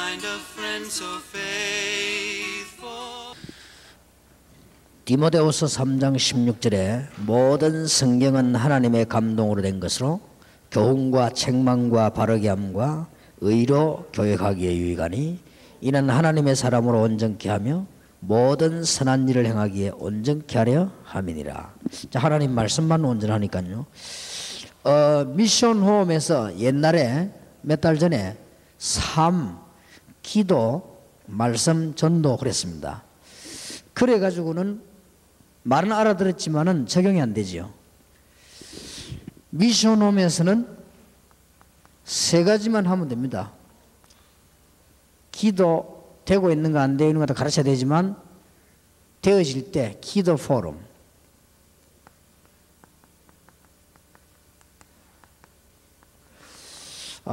find a friend so faithful. 디모데후서 3장 16절에 모든 성경은 하나님의 감동으로 된 것으로 교훈과 책망과 바르게 함과 의로 교육하기에 유익하니 이는 하나님의 사람으로 온전케 하며 모든 선한 일을 행하기에 온전케 하려 함이니라. 자, 하나님 말씀만 온전하니까요. 미션 홈에서 옛날에 몇 달 전에 삶, 기도, 말씀, 전도 그랬습니다. 그래가지고는 말은 알아들었지만은 적용이 안 되지요. 미션 홈에서는 세 가지만 하면 됩니다. 기도 되고 있는가 안 되고 있는가 가르쳐야 되지만 되어질 때 기도 포럼,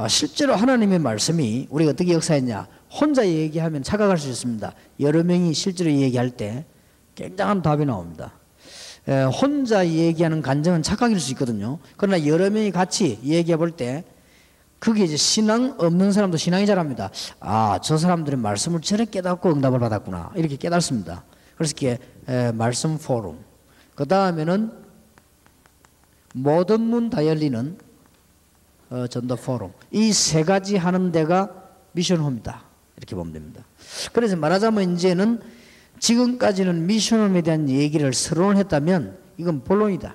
실제로 하나님의 말씀이 우리가 어떻게 역사했냐, 혼자 얘기하면 착각할 수 있습니다. 여러 명이 실제로 얘기할 때 굉장한 답이 나옵니다. 혼자 얘기하는 간증은 착각일 수 있거든요. 그러나 여러 명이 같이 얘기해 볼 때 그게 이제 신앙 없는 사람도 신앙이 잘합니다. 아, 저 사람들은 말씀을 저렇게 깨닫고 응답을 받았구나, 이렇게 깨닫습니다. 그래서 이게 말씀 포럼, 그 다음에는 모든 문 다 열리는 전도 포럼, 이 세 가지 하는 데가 미션홈이다, 이렇게 보면 됩니다. 그래서 말하자면 이제는 지금까지는 미션홈에 대한 얘기를 서론을 했다면 이건 본론이다.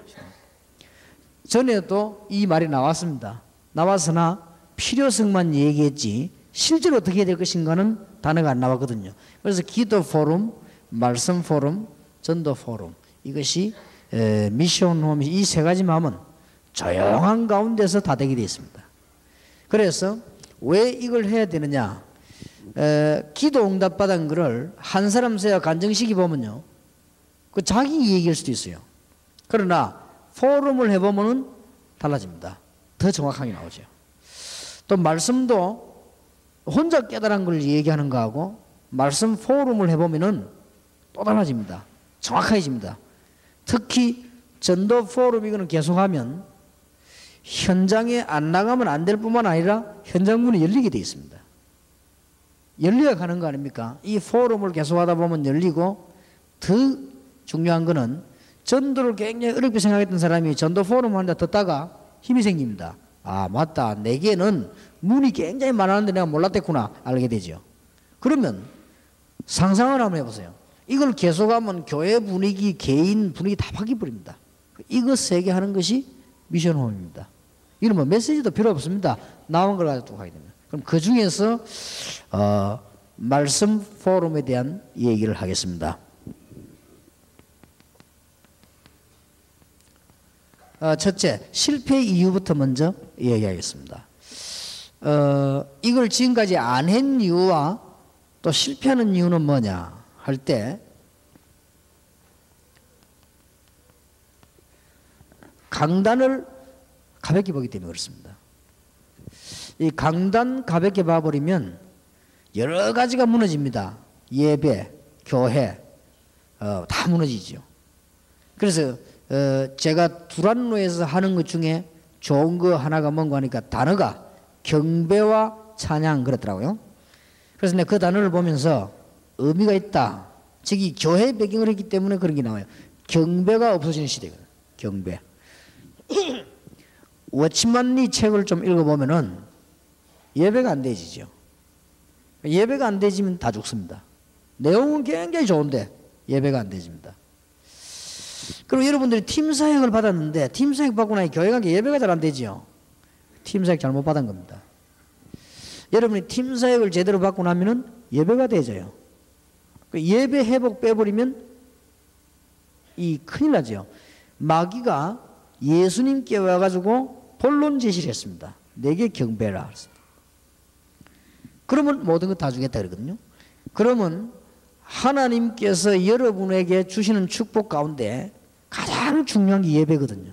전에도 이 말이 나왔습니다. 나왔으나 필요성만 얘기했지 실제로 어떻게 해야 될 것인가는 단어가 안 나왔거든요. 그래서 기도 포럼, 말씀 포럼, 전도 포럼, 이것이 미션홈이 이 세 가지만 하면 조용한 가운데서 다 되게 되어 있습니다. 그래서 왜 이걸 해야 되느냐, 기도 응답 받은 거를 한 사람 세야 간증식이 보면요, 그 자기 얘기일 수도 있어요. 그러나 포럼을 해보면은 달라집니다. 더 정확하게 나오죠. 또 말씀도 혼자 깨달은 걸 얘기하는 거하고 말씀 포럼을 해보면은 또 달라집니다. 정확해집니다. 특히 전도 포럼 이거는 계속하면 현장에 안 나가면 안 될 뿐만 아니라 현장 문이 열리게 되어 있습니다. 열려야 가는 거 아닙니까? 이 포럼을 계속하다 보면 열리고, 더 중요한 거는 전도를 굉장히 어렵게 생각했던 사람이 전도 포럼 하는데 듣다가 힘이 생깁니다. 아, 맞다, 내게는 문이 굉장히 많았는데 내가 몰랐댔구나, 알게 되죠. 그러면 상상을 한번 해보세요. 이걸 계속하면 교회 분위기, 개인 분위기 다 바뀌어버립니다. 이거 세 개 하는 것이 미션홈입니다. 이런 뭐 메시지도 필요 없습니다. 나온 걸 가지고 하게 됩니다. 그럼 그 중에서 말씀 포럼에 대한 얘기를 하겠습니다. 첫째, 실패 이유부터 먼저 이야기하겠습니다. 이걸 지금까지 안 한 이유와 또 실패하는 이유는 뭐냐 할 때, 강단을 가볍게 보기 때문에 그렇습니다. 이 강단 가볍게 봐버리면 여러 가지가 무너집니다. 예배, 교회 다 무너지죠. 그래서 제가 두란노에서 하는 것 중에 좋은 거 하나가 뭔가 하니까 단어가 경배와 찬양 그랬더라고요. 그래서 내가 그 단어를 보면서 의미가 있다. 즉 이 교회 배경을 했기 때문에 그런 게 나와요. 경배가 없어지는 시대거든요. 경배. 워치만리 책을 좀 읽어보면은 예배가 안 되지죠. 예배가 안 되지면 다 죽습니다. 내용은 굉장히 좋은데 예배가 안 되집니다. 그리고 여러분들이 팀사역을 받았는데 팀사역 받고 나니 교회 간 게 예배가 잘 안 되지요. 팀사역 잘못 받은 겁니다. 여러분이 팀사역을 제대로 받고 나면은 예배가 되져요. 예배 회복 빼버리면 이 큰일 나죠. 마귀가 예수님께 와가지고 본론 제시를 했습니다. 내게 경배라. 그러면 모든 것 다 주겠다 그러거든요. 그러면 하나님께서 여러분에게 주시는 축복 가운데 가장 중요한 게 예배거든요.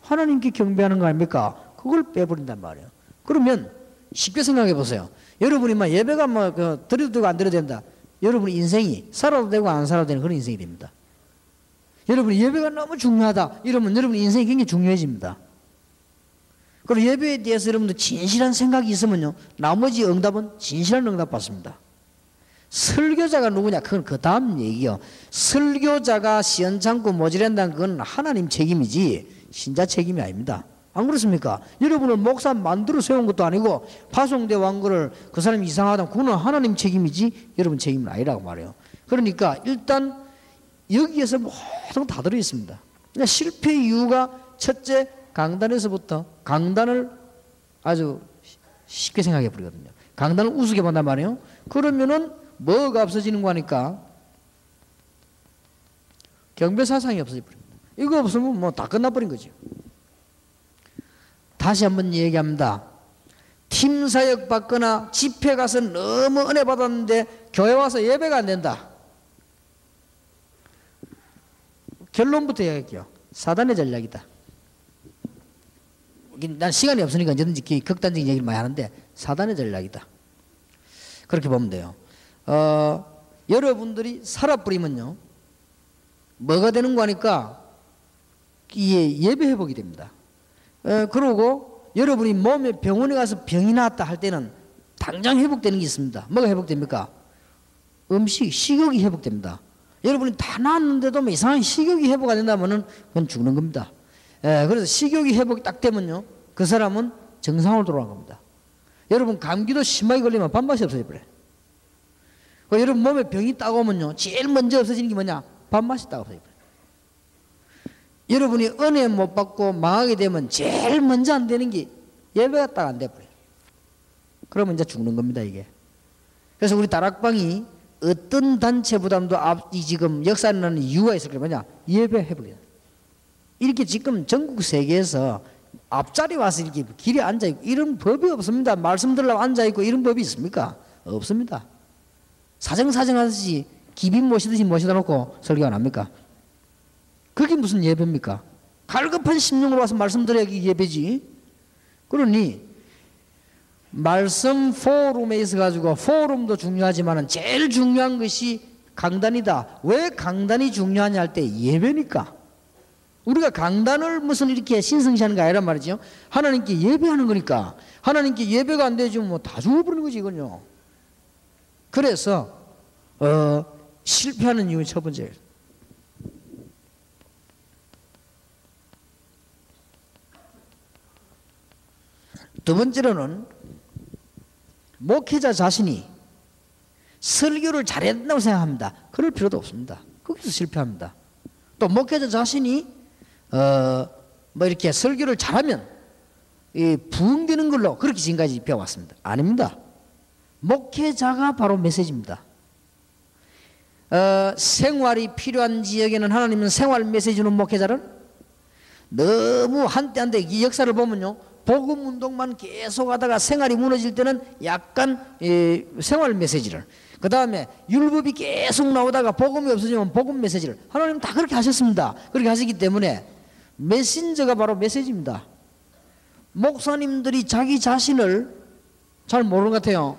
하나님께 경배하는 거 아닙니까? 그걸 빼버린단 말이에요. 그러면 쉽게 생각해 보세요. 여러분이 막 예배가 뭐 드려도 되고 안 드려도 된다. 여러분 인생이 살아도 되고 안 살아도 되는 그런 인생이 됩니다. 여러분 예배가 너무 중요하다 이러면 여러분 인생이 굉장히 중요해집니다. 그리고 예배에 대해서 여러분들 진실한 생각이 있으면요, 나머지 응답은 진실한 응답 받습니다. 설교자가 누구냐? 그건 그 다음 얘기요. 설교자가 시원찮고 모질한다는 건 하나님 책임이지 신자 책임이 아닙니다. 안 그렇습니까? 여러분을 목사 만들어 세운 것도 아니고 파송되어 온 거를 그 사람이 이상하다, 그거는 하나님 책임이지 여러분 책임은 아니라고 말해요. 그러니까 일단 여기에서 모든 다 들어있습니다. 그러니까 실패 이유가 첫째, 강단에서부터, 강단을 아주 쉽게 생각해 버리거든요. 강단을 우습게 본단 말이에요. 그러면은 뭐가 없어지는 거니까 경배사상이 없어져 버립니다. 이거 없으면 뭐 다 끝나버린 거죠. 다시 한번 얘기합니다. 팀 사역 받거나 집회 가서 너무 은혜 받았는데 교회 와서 예배가 안 된다. 결론부터 얘기할게요. 사단의 전략이다. 난 시간이 없으니까 언제든지 극단적인 얘기를 많이 하는데 사단의 전략이다. 그렇게 보면 돼요. 여러분들이 살아버리면요, 뭐가 되는 거니까 예배 회복이 됩니다. 그리고 여러분이 몸에 병원에 가서 병이 나왔다 할 때는 당장 회복되는 게 있습니다. 뭐가 회복됩니까? 음식, 식욕이 회복됩니다. 여러분이 다 나았는데도 뭐 이상한 식욕이 회복 안 된다면은 그건 죽는 겁니다. 그래서 식욕이 회복이 딱 되면요, 그 사람은 정상으로 돌아간 겁니다. 여러분 감기도 심하게 걸리면 밥맛이 없어져 버려요. 여러분 몸에 병이 딱 오면요, 제일 먼저 없어지는 게 뭐냐? 밥맛이 딱 없어져 버려요. 여러분이 은혜 못 받고 망하게 되면 제일 먼저 안 되는 게 예배가 딱 안 돼 버려요. 그러면 이제 죽는 겁니다, 이게. 그래서 우리 다락방이 어떤 단체보다도 지금 역사하는 이유가 있을 거예요. 뭐냐? 예배 회복이다. 이렇게 지금 전국 세계에서 앞자리 와서 이렇게 길에 앉아있고 이런 법이 없습니다. 말씀 들으려고 앉아있고 이런 법이 있습니까? 없습니다. 사정사정 하듯이 기빈 모시듯이 모시다 놓고 설교가 납니까? 그게 무슨 예배입니까? 갈급한 심령으로 와서 말씀 들어야 예배지. 그러니 말씀 포럼에 있어가지고, 포럼도 중요하지만 제일 중요한 것이 강단이다. 왜 강단이 중요하냐 할 때 예배니까. 우리가 강단을 무슨 이렇게 신성시하는 게 아니란 말이죠. 하나님께 예배하는 거니까. 하나님께 예배가 안 되지 뭐 다 죽어버리는 거지, 이건요. 그래서 실패하는 이유는 첫 번째예요. 두 번째로는 목회자 자신이 설교를 잘해야 된다고 생각합니다. 그럴 필요도 없습니다. 거기서 실패합니다. 또 목회자 자신이 뭐 이렇게 설교를 잘하면 부흥되는 걸로 그렇게 지금까지 배워왔습니다. 아닙니다. 목회자가 바로 메시지입니다. 생활이 필요한 지역에는 하나님은 생활 메시지 주는 목회자를, 너무 한때 이 역사를 보면요, 복음 운동만 계속 하다가 생활이 무너질 때는 약간 생활 메시지를, 그 다음에 율법이 계속 나오다가 복음이 없어지면 복음 메시지를, 하나님 다 그렇게 하셨습니다. 그렇게 하시기 때문에 메신저가 바로 메시지입니다. 목사님들이 자기 자신을 잘 모르는 것 같아요.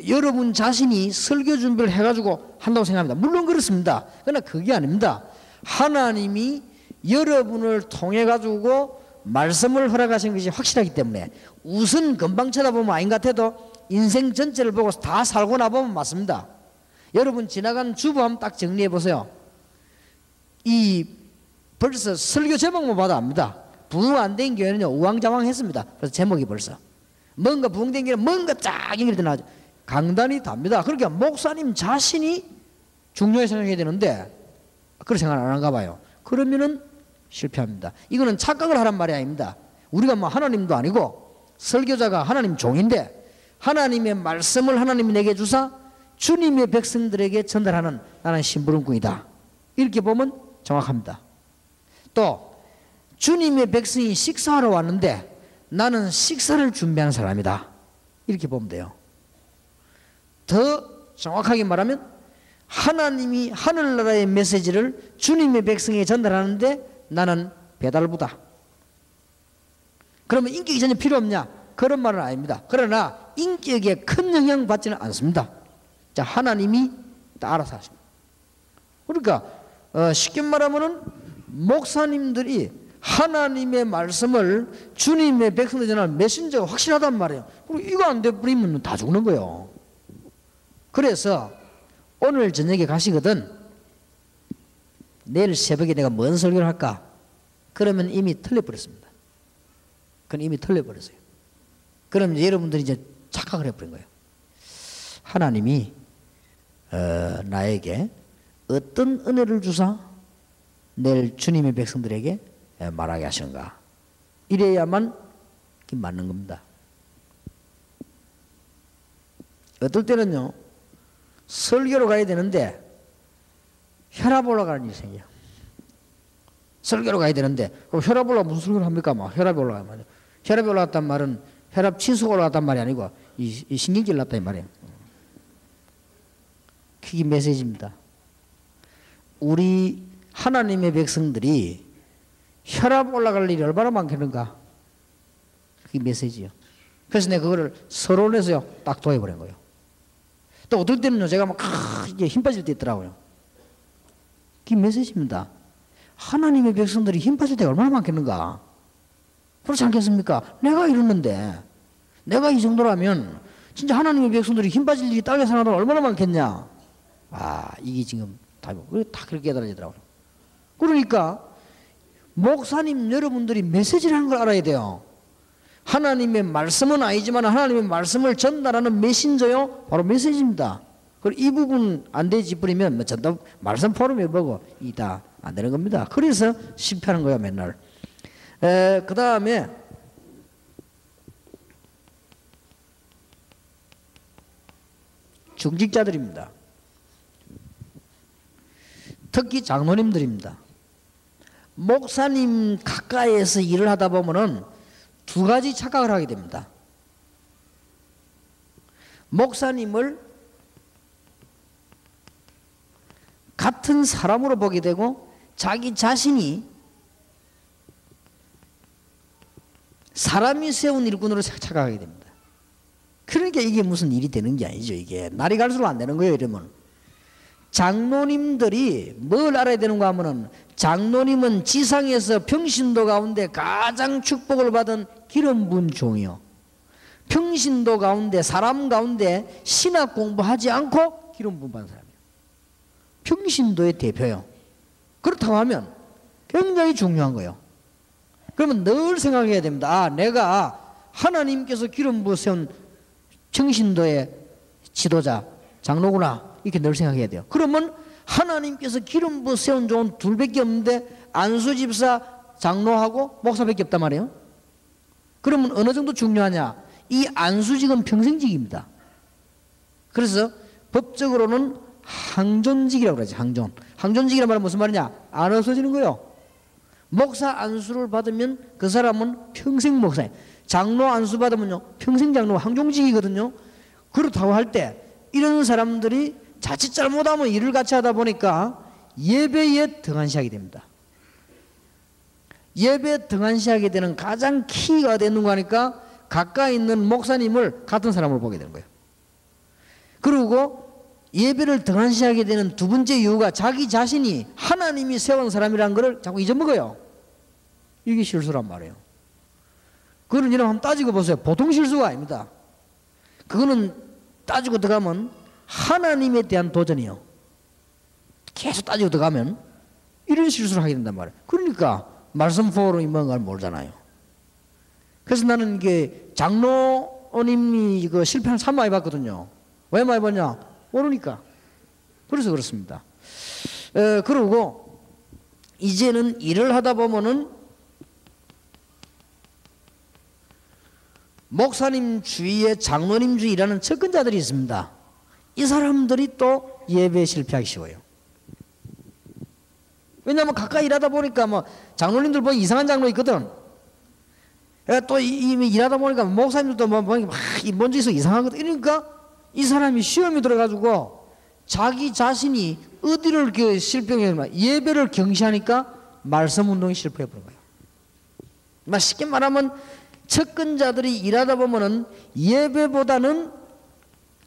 여러분 자신이 설교 준비를 해가지고 한다고 생각합니다. 물론 그렇습니다. 그러나 그게 아닙니다. 하나님이 여러분을 통해 가지고 말씀을 허락하신 것이 확실하기 때문에, 우선 금방 쳐다보면 아닌 것 같아도 인생 전체를 보고 다 살고 나보면 맞습니다. 여러분 지나간 주보 한번 딱 정리해 보세요. 벌써 설교 제목만 봐도 압니다. 부흥 안 된 교회는요, 우왕좌왕했습니다. 그래서 제목이 벌써 뭔가 부흥된 교회는 뭔가 쫙 연결돼 나죠. 강단이 답니다. 그러니까 목사님 자신이 중요하게 생각해야 되는데 그런 생각 안 한가 봐요. 그러면은 실패합니다. 이거는 착각을 하란 말이 아닙니다. 우리가 뭐 하나님도 아니고 설교자가 하나님 종인데, 하나님의 말씀을 하나님이 내게 주사 주님의 백성들에게 전달하는 나는 심부름꾼이다. 이렇게 보면 정확합니다. 또 주님의 백성이 식사하러 왔는데 나는 식사를 준비하는 사람이다. 이렇게 보면 돼요. 더 정확하게 말하면 하나님이 하늘나라의 메시지를 주님의 백성에게 전달하는데 나는 배달부다. 그러면 인격이 전혀 필요 없냐? 그런 말은 아닙니다. 그러나 인격에 큰 영향 받지는 않습니다. 자, 하나님이 다 알아서 하십니다. 그러니까 쉽게 말하면은 목사님들이 하나님의 말씀을 주님의 백성들 전하는 메신저가 확실하단 말이에요. 그리고 이거 안 돼버리면 다 죽는 거예요. 그래서 오늘 저녁에 가시거든 내일 새벽에 내가 뭔 설교를 할까? 그러면 이미 틀려버렸습니다. 그건 이미 틀려버렸어요. 그럼 여러분들이 이제 착각을 해버린 거예요. 하나님이 나에게 어떤 은혜를 주사 내일 주님의 백성들에게 말하게 하시는가? 이래야만 맞는 겁니다. 어떨 때는요 설교로 가야 되는데 혈압 올라가는 일이 생겨요. 설교로 가야 되는데 그럼 혈압 올라가 무슨 설교를 합니까? 막 혈압이 올라가는 말이에요. 혈압이 올라갔단 말은 혈압 치수가 올라갔단 말이 아니고 이 신경질 났단 말이에요. 그게 메시지입니다. 우리 하나님의 백성들이 혈압 올라갈 일이 얼마나 많겠는가? 그게 메시지예요. 그래서 내가 그거를 서론에서요 딱 도해버린 거예요. 또 어떨 때는요 제가 막 이게 힘 빠질 때 있더라고요. 그게 메시지입니다. 하나님의 백성들이 힘 빠질 때가 얼마나 많겠는가? 그렇지 않겠습니까? 내가 이러는데 내가 이 정도라면 진짜 하나님의 백성들이 힘 빠질 일이 땅에 사는 얼마나 많겠냐? 아 이게 지금 답이고 다 그렇게 깨달아지더라고요. 그러니까 목사님 여러분들이 메시지라는 걸 알아야 돼요. 하나님의 말씀은 아니지만 하나님의 말씀을 전달하는 메신저요 바로 메시지입니다. 그리고 이 부분 안 되지 버리면 전달 말씀 포럼에 보고 이 다 안 되는 겁니다. 그래서 실패하는 거야 맨날. 그 다음에 중직자들입니다. 특히 장로님들입니다. 목사님 가까이에서 일을 하다 보면은 두 가지 착각을 하게 됩니다. 목사님을 같은 사람으로 보게 되고 자기 자신이 사람이 세운 일꾼으로 착각하게 됩니다. 그러니까 이게 무슨 일이 되는 게 아니죠. 이게 날이 갈수록 안 되는 거예요. 이러면 장로님들이 뭘 알아야 되는가 하면은 장로님은 지상에서 평신도 가운데 가장 축복을 받은 기름 부은 종이요. 평신도 가운데 사람 가운데 신학 공부하지 않고 기름 부은 받은 사람이에요. 평신도의 대표요. 그렇다고 하면 굉장히 중요한 거예요. 그러면 늘 생각해야 됩니다. 아, 내가 하나님께서 기름 부어 세운 평신도의 지도자, 장로구나. 이렇게 늘 생각해야 돼요. 그러면 하나님께서 기름 부어 세운 종은 둘밖에 없는데 안수집사, 장로하고 목사밖에 없단 말이에요. 그러면 어느 정도 중요하냐? 이 안수직은 평생직입니다. 그래서 법적으로는 항존직이라고 그러지. 항존직이란 말은 무슨 말이냐? 안 없어지는 거예요. 목사 안수를 받으면 그 사람은 평생 목사예요. 장로 안수 받으면요 평생 장로 항존직이거든요. 그렇다고 할 때 이런 사람들이 자칫 잘못하면 일을 같이 하다 보니까 예배에 등한시하게 됩니다. 예배에 등한시하게 되는 가장 키가 되는 거니까 가까이 있는 목사님을 같은 사람으로 보게 되는 거예요. 그리고 예배를 등한시하게 되는 두 번째 이유가 자기 자신이 하나님이 세운 사람이라는 것을 자꾸 잊어먹어요. 이게 실수란 말이에요. 그거는 여러분 한번 따지고 보세요. 보통 실수가 아닙니다. 그거는 따지고 들어가면 하나님에 대한 도전이요. 계속 따지고 들어가면 이런 실수를 하게 된단 말이에요. 그러니까 말씀 포럼이 뭔가를 모르잖아요. 그래서 나는 이게 장로님이 이거 실패를 참 많이 봤거든요. 왜 많이 봤냐? 모르니까. 그래서 그렇습니다. 그리고 이제는 일을 하다 보면은 목사님 주위에 장로님 주위에 일하는 접근자들이 있습니다. 이 사람들이 또 예배에 실패하기 쉬워요. 왜냐하면 가까이 일하다 보니까 뭐 장로님들 보기 이상한 장로 있거든. 또 이미 일하다 보니까 목사님들도 뭐 먼저 있어 이상하거든. 이러니까 이 사람이 시험이 들어가지고 자기 자신이 어디를 이렇게 실패하냐 예배를 경시하니까 말씀 운동이 실패해버린 거예요. 쉽게 말하면 접근자들이 일하다 보면은 예배보다는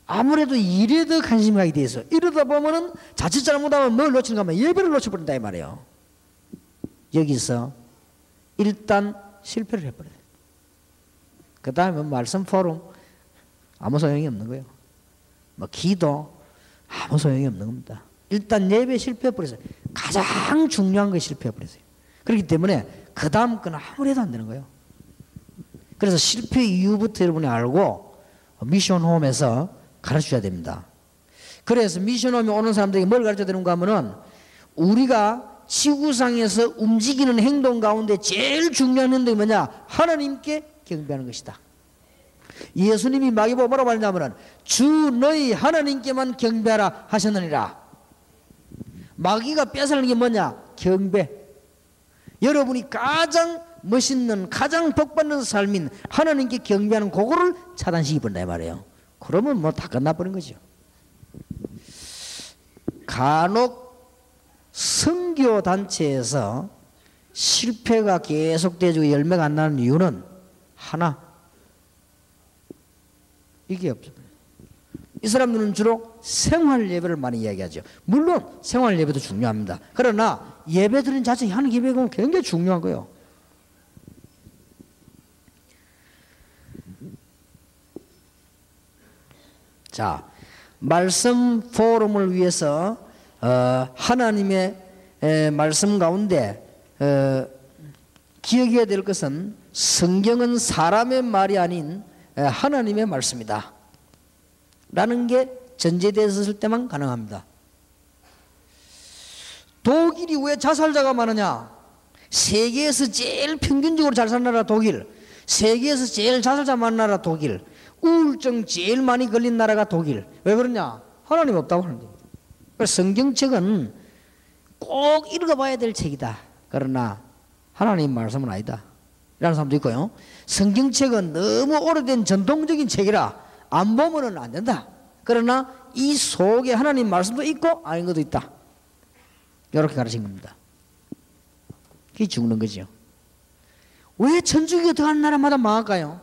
아무래도 일에 더 관심이 가게 돼 있어. 이러다 보면은 자칫 잘못하면 뭘 놓치는가 하면 예배를 놓쳐버린다 이 말이에요. 여기서 일단 실패를 해버려요. 그 다음에 말씀 포럼 아무 소용이 없는 거예요. 뭐 기도 아무 소용이 없는 겁니다. 일단 예배 실패해버렸어요. 가장 중요한 거 실패해버렸어요. 그렇기 때문에 그 다음 건 아무래도 안 되는 거예요. 그래서 실패 이유부터 여러분이 알고 미션홈에서 가르쳐야 됩니다. 그래서 미션홈에 오는 사람들에게 뭘 가르쳐야 되는가 하면은 우리가 지구상에서 움직이는 행동 가운데 제일 중요한 행동이 뭐냐? 하나님께 경배하는 것이다. 예수님이 마귀보고 뭐라고 하냐면은 주 너희 하나님께만 경배하라 하셨느니라. 마귀가 뺏어가는 게 뭐냐? 경배. 여러분이 가장 멋있는 가장 복받는 삶인 하나님께 경배하는 그거를 차단시켜버린다 이 말이에요. 그러면 뭐 다 끝나버린 거죠. 간혹 선교단체에서 실패가 계속되고 열매가 안 나는 이유는 하나, 이게 없어요. 이 사람들은 주로 생활 예배를 많이 이야기하죠. 물론 생활 예배도 중요합니다. 그러나 예배드리는 자체 하는 예배가 굉장히 중요한 거예요. 자, 말씀 포럼을 위해서 하나님의 말씀 가운데 기억해야 될 것은 성경은 사람의 말이 아닌 하나님의 말씀이다 라는 게 전제되어 있을 때만 가능합니다. 독일이 왜 자살자가 많으냐? 세계에서 제일 평균적으로 잘 사는 나라 독일, 세계에서 제일 자살자 많은 나라 독일, 우울증 제일 많이 걸린 나라가 독일. 왜 그러냐? 하나님 없다고 하는 거예요. 그래서 성경책은 꼭 읽어봐야 될 책이다. 그러나 하나님 말씀은 아니다 라는 사람도 있고요. 성경책은 너무 오래된 전통적인 책이라 안 보면 안 된다. 그러나 이 속에 하나님 말씀도 있고 아닌 것도 있다. 이렇게 가르친 겁니다. 그게 죽는 거죠. 왜 천주교가 들어가는 나라마다 망할까요?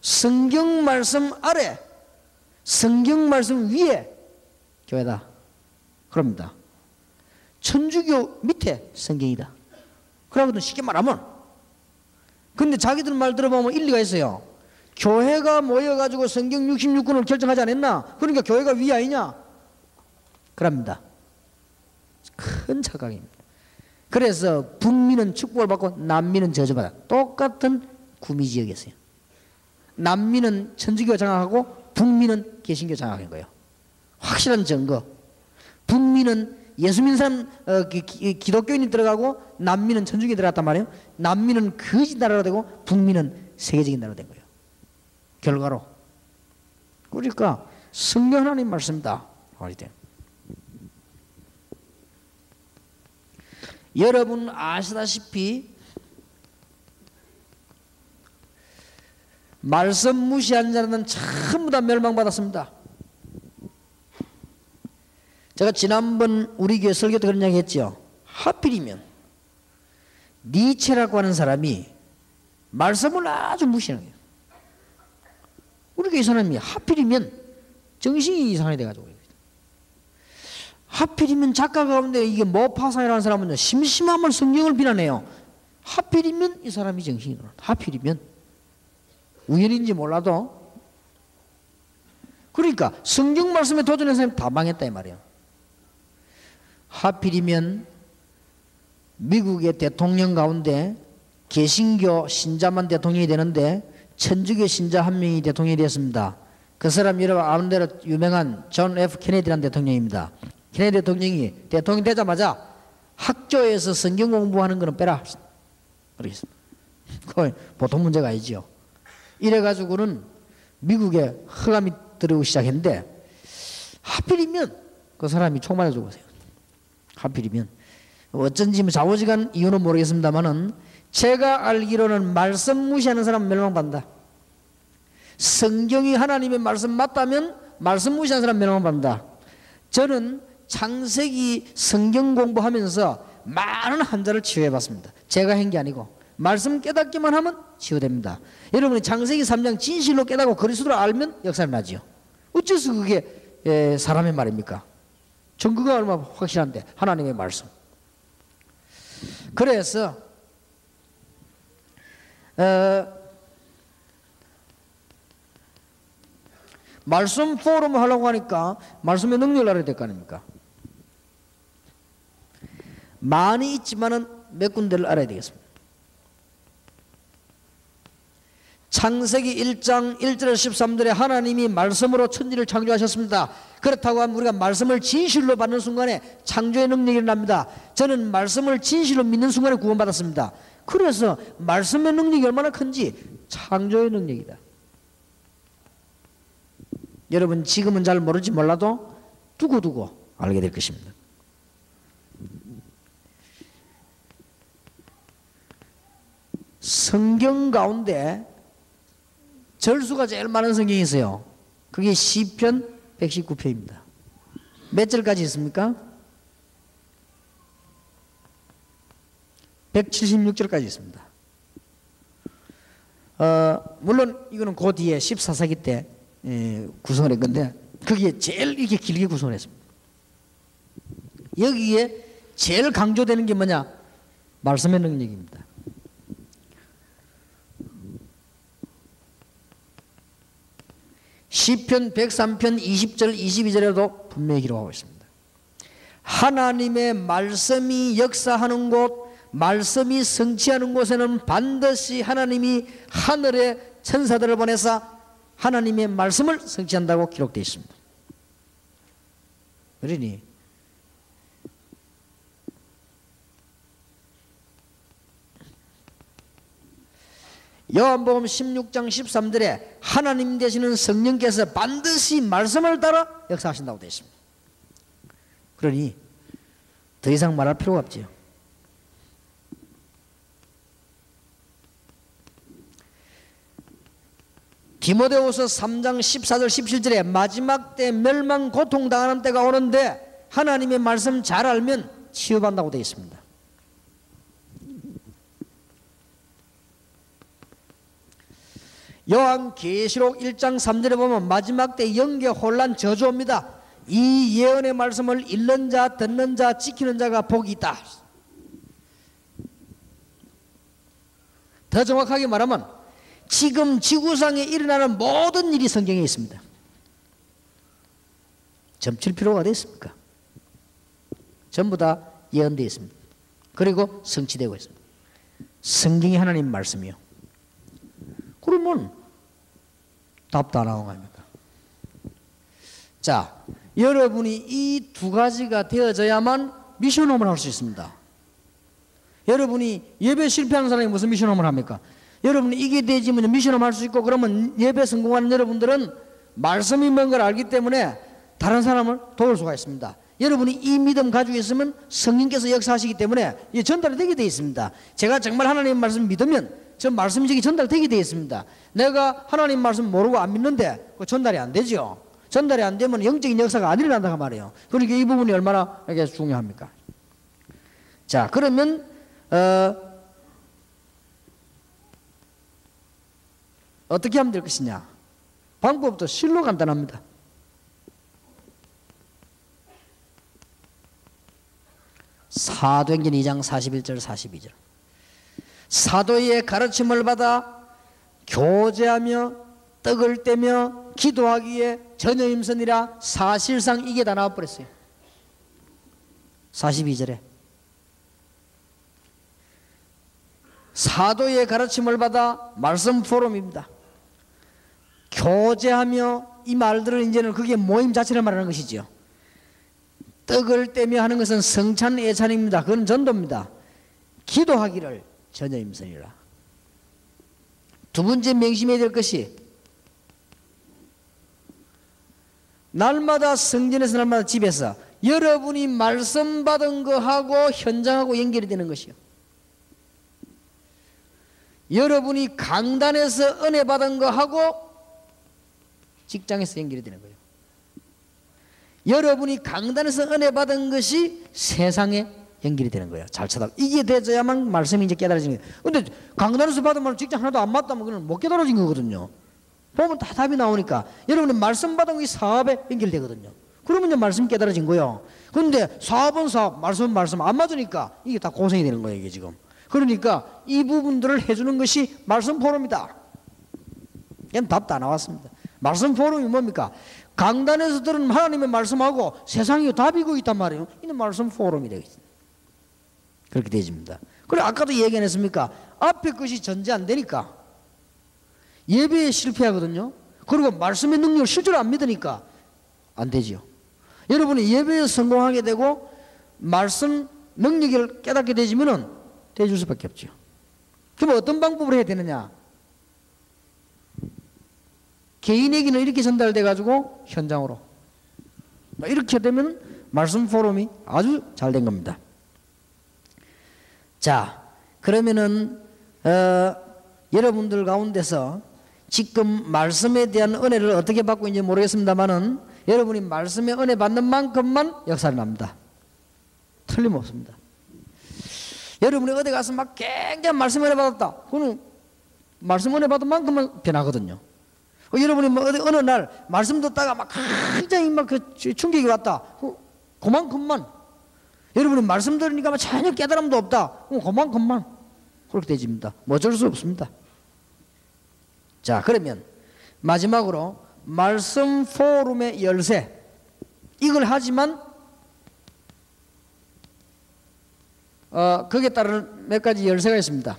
성경 말씀 아래, 성경 말씀 위에 교회다. 그럽니다. 천주교 밑에 성경이다. 그러거든 쉽게 말하면. 근데 자기들 말 들어보면 일리가 있어요. 교회가 모여가지고 성경 66권을 결정하지 않았나? 그러니까 교회가 위 아니냐? 그럽니다. 큰 착각입니다. 그래서 북미는 축복을 받고 남미는 저주받아. 똑같은 구미지역이었어요. 남미는 천주교 장악하고 북미는 개신교 장악한 거예요. 확실한 증거. 북미는 예수 믿는 사람 기독교인이 들어가고 남미는 천주교인이 들어갔단 말이에요. 남미는 거짓 나라가 되고 북미는 세계적인 나라가 된 거예요. 결과로. 그러니까 성경 하나님 말씀이다. 여러분 아시다시피 말씀 무시한 자는 전부 다 멸망받았습니다. 제가 지난번 우리 교회 설교 때 그런 이야기 했죠. 하필이면 니체라고 하는 사람이 말씀을 아주 무시하는 거예요. 우리 교회 사람이 하필이면 정신이 이상하게 돼가지고 하필이면 작가 가운데 이게 모파사이라는 사람은 심심하면 성경을 비난해요. 하필이면 이 사람이 정신이 돌아. 하필이면 우연인지 몰라도. 그러니까 성경 말씀에 도전한 사람이 다 망했다 이 말이에요. 하필이면 미국의 대통령 가운데 개신교 신자만 대통령이 되는데 천주교 신자 한 명이 대통령이 되었습니다. 그 사람 여러분 아는 대로 유명한 존 F 케네디라는 대통령입니다. 케네디 대통령이 대통령 되자마자 학교에서 성경 공부하는 거는 빼라. 그러겠습니다. 그건 보통 문제가 아니죠. 이래가지고는 미국에 흑암이 들어오기 시작했는데 하필이면 그 사람이 총 맞아 죽었어요. 하필이면 어쩐지 좌우지간 이유는 모르겠습니다만은 제가 알기로는 말씀 무시하는 사람은 멸망받는다. 성경이 하나님의 말씀 맞다면 말씀 무시하는 사람은 멸망받는다. 저는 창세기 성경 공부하면서 많은 환자를 치유해봤습니다. 제가 한 게 아니고 말씀 깨닫기만 하면 치유됩니다. 여러분이 창세기 3장 진실로 깨닫고 그리스도를 알면 역사를 나지요. 어째서 그게 사람의 말입니까? 증거가 얼마나 확실한데 하나님의 말씀. 그래서 말씀 포럼 하려고 하니까 말씀의 능력을 알아야 될 거 아닙니까? 많이 있지만은 몇 군데를 알아야 되겠습니다. 창세기 1장 1절에서 13절에 하나님이 말씀으로 천지를 창조하셨습니다. 그렇다고 하면 우리가 말씀을 진실로 받는 순간에 창조의 능력이 일어납니다. 저는 말씀을 진실로 믿는 순간에 구원받았습니다. 그래서 말씀의 능력이 얼마나 큰지 창조의 능력이다. 여러분 지금은 잘 모를지 몰라도 두고두고 알게 될 것입니다. 성경 가운데 절수가 제일 많은 성경이 있어요. 그게 시편 119편입니다. 몇 절까지 있습니까? 176절까지 있습니다. 물론 이거는 그 뒤에 14세기 때 구성을 한 건데 거기에 제일 이렇게 길게 구성을 했습니다. 여기에 제일 강조되는 게 뭐냐? 말씀의 능력입니다. 시편 103편 20절 22절에도 분명히 기록하고 있습니다. 하나님의 말씀이 역사하는 곳, 말씀이 성취하는 곳에는 반드시 하나님이 하늘의 천사들을 보내사 하나님의 말씀을 성취한다고 기록되어 있습니다. 그러니 요한복음 16장 13절에 하나님 되시는 성령께서 반드시 말씀을 따라 역사하신다고 되어 있습니다. 그러니 더 이상 말할 필요가 없지요. 디모데후서 3장 14절 17절에 마지막 때 멸망 고통당하는 때가 오는데 하나님의 말씀 잘 알면 치유받는다고 되어 있습니다. 요한계시록 1장 3절에 보면 마지막 때 영계 혼란 저주옵니다. 이 예언의 말씀을 읽는 자, 듣는 자, 지키는 자가 복이 있다. 더 정확하게 말하면 지금 지구상에 일어나는 모든 일이 성경에 있습니다. 점칠 필요가 어디 있습니까? 전부 다 예언되어 있습니다. 그리고 성취되고 있습니다. 성경이 하나님 말씀이요. 그러면 답도 안 나온 거 아닙니까? 자, 여러분이 이 두 가지가 되어져야만 미션홈을 할 수 있습니다. 여러분이 예배 실패하는 사람이 무슨 미션홈을 합니까? 여러분이 이게 되지면 미션홈 할 수 있고 그러면 예배 성공하는 여러분들은 말씀이 뭔가를 알기 때문에 다른 사람을 도울 수가 있습니다. 여러분이 이 믿음 가지고 있으면 성령께서 역사하시기 때문에 전달이 되게 되어 있습니다. 제가 정말 하나님의 말씀 믿으면 저 말씀이 저기 전달되게 되어 있습니다. 내가 하나님 말씀 모르고 안 믿는데 그 전달이 안 되죠. 전달이 안 되면 영적인 역사가 안 일어난다고 말이에요. 그러니까 이 부분이 얼마나 이게 중요합니까? 자, 그러면 어떻게 하면 될 것이냐? 방법도 실로 간단합니다. 사도행전 2장 41절 42절 사도의 가르침을 받아 교제하며 떡을 떼며 기도하기에 전혀 임선이라 사실상 이게 다 나와버렸어요. 42절에 사도의 가르침을 받아 말씀 포럼입니다. 교제하며 이 말들은 이제는 그게 모임 자체를 말하는 것이죠. 떡을 떼며 하는 것은 성찬 예찬입니다. 그건 전도입니다. 기도하기를 전혀 임선이라. 두 번째 명심해야 될 것이 날마다 성전에서 날마다 집에서 여러분이 말씀 받은 거하고 현장하고 연결이 되는 것이요. 여러분이 강단에서 은혜 받은 거하고 직장에서 연결이 되는 거예요. 여러분이 강단에서 은혜 받은 것이 세상에 연결이 되는 거예요. 잘 찾아. 이게 되어야만 말씀이 이제 깨달아지는 거예요. 근데 강단에서 받으면 직장 하나도 안 맞다면 그건 못 깨달아진 거거든요. 보면 다 답이 나오니까 여러분은 말씀 받은 게 사업에 연결되거든요. 그러면 이제 말씀 깨달아진 거예요. 근데 사업은 사업, 말씀은 말씀 안 맞으니까 이게 다 고생이 되는 거예요. 이게 지금. 그러니까 이 부분들을 해주는 것이 말씀 포럼이다. 이건 답 다 나왔습니다. 말씀 포럼이 뭡니까? 강단에서 들은 하나님의 말씀하고 세상이 답이고 있단 말이에요. 이는 말씀 포럼이 되겠습니다. 그렇게 되집니다. 그래 아까도 얘기 안 했습니까? 앞에 것이 전제 안 되니까 예배에 실패하거든요. 그리고 말씀의 능력을 실제로 안 믿으니까 안 되지요. 여러분이 예배에 성공하게 되고 말씀 능력을 깨닫게 되지면은 되줄 수밖에 없죠. 그럼 어떤 방법으로 해야 되느냐? 개인에게는 이렇게 전달돼 가지고 현장으로 이렇게 되면 말씀 포럼이 아주 잘 된 겁니다. 자, 그러면은 여러분들 가운데서 지금 말씀에 대한 은혜를 어떻게 받고 있는지 모르겠습니다만은 여러분이 말씀의 은혜 받는 만큼만 역사를 납니다. 틀림없습니다. 여러분이 어디 가서 막 굉장히 말씀 은혜 받았다. 그거는 말씀 은혜 받은 만큼만 변하거든요. 여러분이 뭐 어디 어느 날 말씀 듣다가 막 굉장히 막 그 충격이 왔다. 그만큼만. 여러분이 말씀 들으니까 전혀 깨달음도 없다. 그만큼만. 그렇게 되집니다. 뭐 어쩔 수 없습니다. 자, 그러면 마지막으로 말씀 포럼의 열쇠. 이걸 하지만 거기에 따른 몇 가지 열쇠가 있습니다.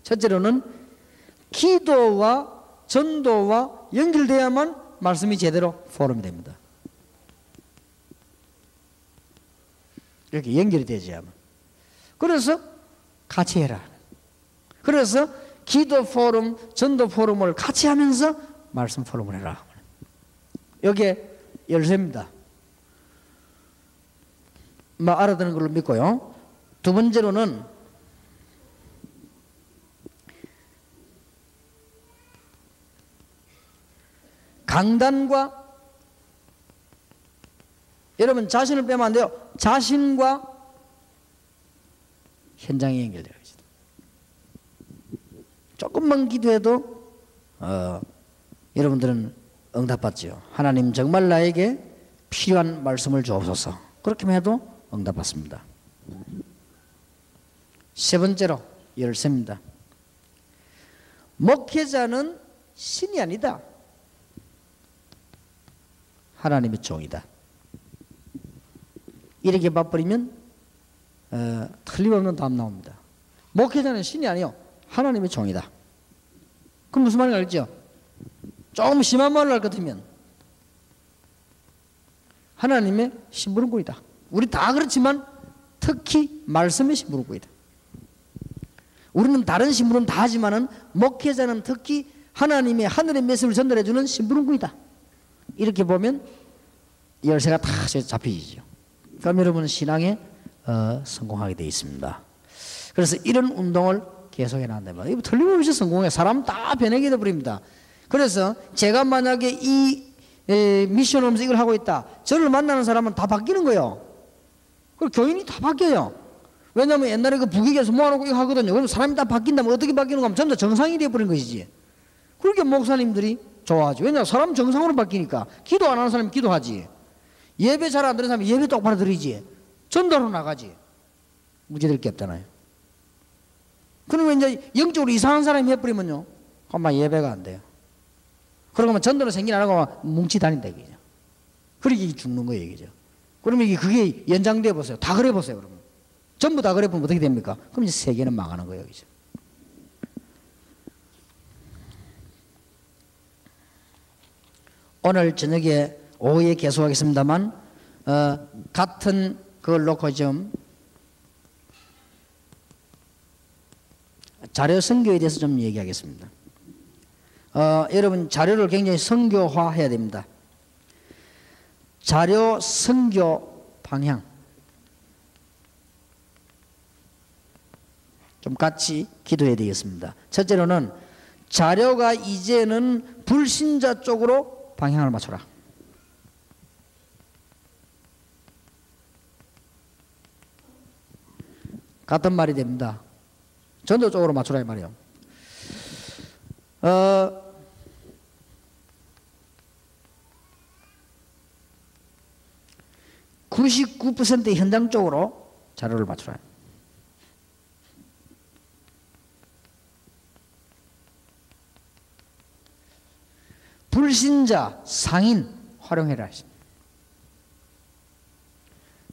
첫째로는 기도와 전도와 연결돼야만 말씀이 제대로 포럼이 됩니다. 이렇게 연결이 되지야만. 그래서 같이 해라. 그래서 기도 포럼, 전도 포럼을 같이 하면서 말씀 포럼을 해라. 이게 열쇠입니다. 뭐 알아듣는 걸로 믿고요. 두 번째로는 강단과 여러분 자신을 빼면 안 돼요. 자신과 현장이 연결되어 있습니다. 조금만 기도해도 여러분들은 응답받죠. 하나님 정말 나에게 필요한 말씀을 주옵소서. 그렇게만 해도 응답받습니다. 세 번째로 열쇠입니다. 목회자는 신이 아니다. 하나님의 종이다. 이렇게 봐버리면 틀림없는 답 나옵니다. 목회자는 신이 아니요 하나님의 종이다. 그럼 무슨 말인지 알죠? 조금 심한 말을 할 것 같으면 하나님의 심부름꾼이다. 우리 다 그렇지만 특히 말씀의 심부름꾼이다. 우리는 다른 심부름 다 하지만은 목회자는 특히 하나님의 하늘의 메시지를 전달해 주는 심부름꾼이다. 이렇게 보면 열쇠가 다 잡히죠. 그럼 여러분은 신앙에 성공하게 되어 있습니다. 그래서 이런 운동을 계속해 나간다 말이에요. 이거 틀림없이 성공해. 사람 다 변하게 되어버립니다. 그래서 제가 만약에 이 미션 오면서 이걸 하고 있다. 저를 만나는 사람은 다 바뀌는 거예요. 그리고 교인이 다 바뀌어요. 왜냐하면 옛날에 그 부귀에서 모아놓고 이거 하거든요. 그럼 사람이 다 바뀐다면 어떻게 바뀌는 거면 전부 다 정상이 되어버린 것이지. 그렇게 목사님들이 좋아하죠. 왜냐하면 사람 정상으로 바뀌니까. 기도 안 하는 사람이 기도하지. 예배 잘 안 드리는 사람이 예배 똑바로 드리지. 전도로 나가지. 문제될 게 없잖아요. 그러면 이제 영적으로 이상한 사람이 해버리면요. 그만 예배가 안 돼요. 그러면 전도는 생긴 안 하고 뭉치 다닌다 이거죠. 그러게 죽는 거예요, 이거죠. 그러면 그게 연장돼 보세요. 다 그래 보세요, 그러면. 전부 다 그래 보면 어떻게 됩니까? 그럼 이제 세계는 망하는 거예요, 이제. 오늘 저녁에 오후에 계속하겠습니다만 같은 그걸 놓고 좀 자료 선교에 대해서 좀 얘기하겠습니다. 여러분 자료를 굉장히 선교화해야 됩니다. 자료 선교 방향 좀 같이 기도해야 되겠습니다. 첫째로는 자료가 이제는 불신자 쪽으로 방향을 맞춰라. 같은 말이 됩니다. 전도 쪽으로 맞추라 이 말이에요. 99% 현장 쪽으로 자료를 맞추라. 불신자, 상인 활용해라.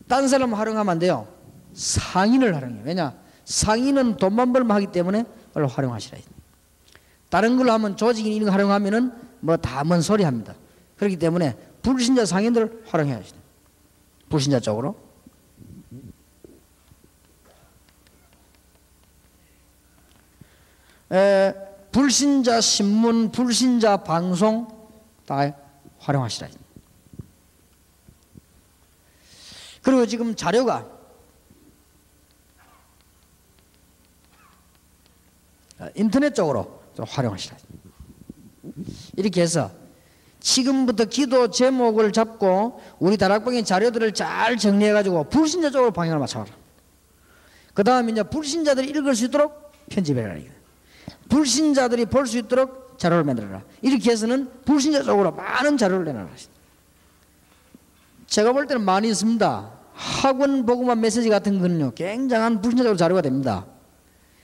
딴 사람 활용하면 안 돼요. 상인을 활용해요. 왜냐? 상인은 돈만 벌면 하기 때문에 그걸 활용하시라. 다른 걸로 하면 조직인 이런 거 활용하면은 뭐 다 뭔 소리 합니다. 그렇기 때문에 불신자 상인들을 활용해야 돼요. 불신자 쪽으로. 불신자 신문, 불신자 방송 다 활용하시라. 그리고 지금 자료가 인터넷 쪽으로 좀 활용하시라. 이렇게 해서 지금부터 기도 제목을 잡고 우리 다락방의 자료들을 잘 정리해 가지고 불신자 쪽으로 방향을 맞춰라. 그 다음에 이제 불신자들이 읽을 수 있도록 편집해라. 불신자들이 볼 수 있도록 자료를 만들어라. 이렇게 해서는 불신자 쪽으로 많은 자료를 내놔라. 제가 볼 때는 많이 있습니다. 학원 복음화 메시지 같은 거는요, 굉장한 불신자적으로 자료가 됩니다.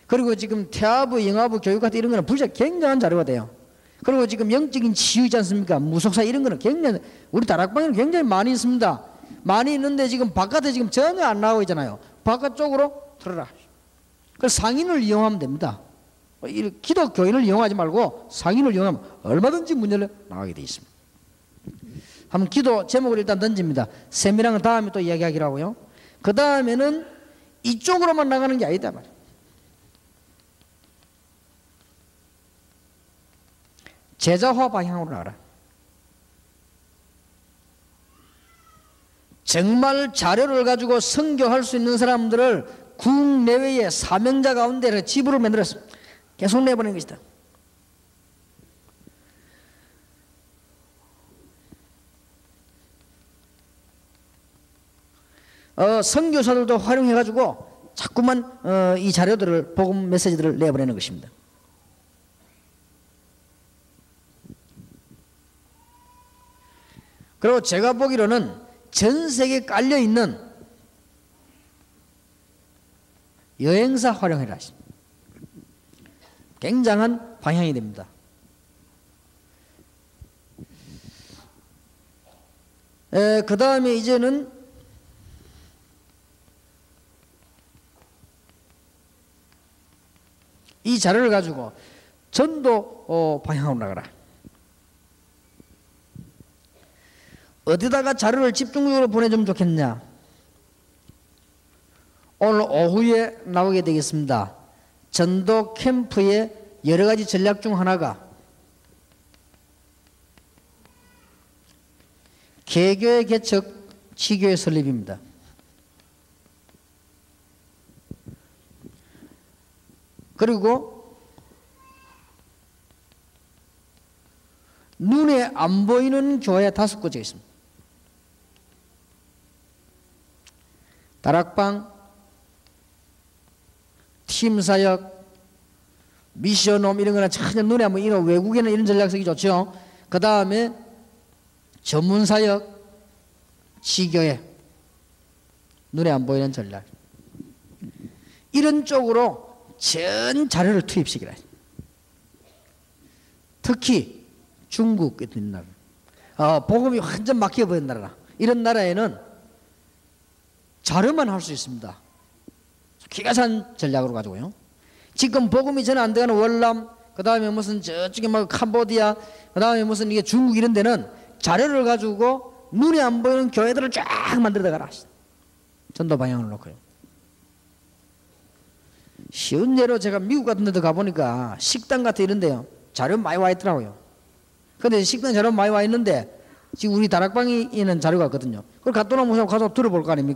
그리고 지금 태아부, 영아부, 교육 같은 이런 거는 불신자 굉장한 자료가 돼요. 그리고 지금 영적인 치유 있지 않습니까? 무속사 이런 거는 굉장히, 우리 다락방에는 굉장히 많이 있습니다. 많이 있는데 지금 바깥에 지금 전혀 안 나오고 있잖아요. 바깥쪽으로 들어라. 그 상인을 이용하면 됩니다. 기독교인을 이용하지 말고 상인을 이용하면 얼마든지 문 열려 나가게 돼 있습니다. 한번 기도 제목을 일단 던집니다. 세미랑은 다음에 또 이야기하기로 하고요. 그 다음에는 이쪽으로만 나가는 게 아니다 말이에요. 제자화 방향으로 나가라. 정말 자료를 가지고 선교할 수 있는 사람들을 국내외의 사명자 가운데 지부를 만들었습니다. 계속 내보내는 것이다. 선교사들도 활용해가지고 자꾸만 이 자료들을, 복음 메시지들을 내보내는 것입니다. 그리고 제가 보기로는 전 세계에 깔려있는 여행사 활용해라. 굉장한 방향이 됩니다. 그 다음에 이제는 이 자료를 가지고 전도 방향으로 나가라. 어디다가 자료를 집중적으로 보내주면 좋겠냐? 오늘 오후에 나오게 되겠습니다. 전도 캠프의 여러 가지 전략 중 하나가 개교의 개척, 지교의 설립입니다. 그리고 눈에 안 보이는 교회 5곳에 있습니다. 다락방, 팀사역, 미션홈 이런 거는 전혀 눈에 안 보이는, 외국에는 이런 전략 쓰기 좋죠. 그 다음에 전문사역, 지교회, 눈에 안 보이는 전략. 이런 쪽으로 전 자료를 투입시키라. 특히 중국 같은 나라, 복음이 완전 막혀버린 나라, 이런 나라에는 자료만 할 수 있습니다. 기가 찬 전략으로 가지고요. 지금 복음이 전혀 안 되는 월남, 그 다음에 무슨 저쪽에 막 캄보디아, 그 다음에 무슨 이게 중국 이런 데는 자료를 가지고 눈에 안 보이는 교회들을 쫙 만들어 가라. 전도 방향을 놓고요. 쉬운 예로 제가 미국 같은 데도 가보니까 식당 같은 이런 데요, 자료 많이 와 있더라고요. 근데 식당 자료 많이 와 있는데 지금 우리 다락방에 있는 자료가 있거든요. 그걸 갖다 놓으면 가서 들어볼 거 아닙니까?